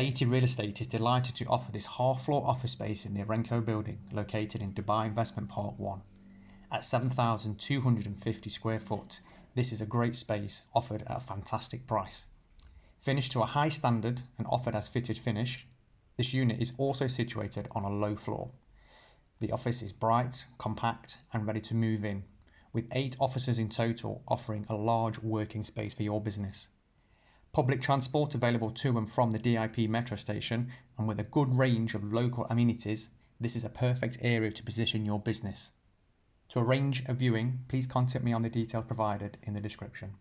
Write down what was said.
Bayti Real Estate is delighted to offer this half-floor office space in the Arenco Building, located in Dubai Investment Park 1. At 7,250 square foot, this is a great space offered at a fantastic price. Finished to a high standard and offered as fitted finish, this unit is also situated on a low floor. The office is bright, compact and ready to move in, with 8 offices in total, offering a large working space for your business. Public transport available to and from the DIP metro station, and with a good range of local amenities, this is a perfect area to position your business. To arrange a viewing, please contact me on the details provided in the description.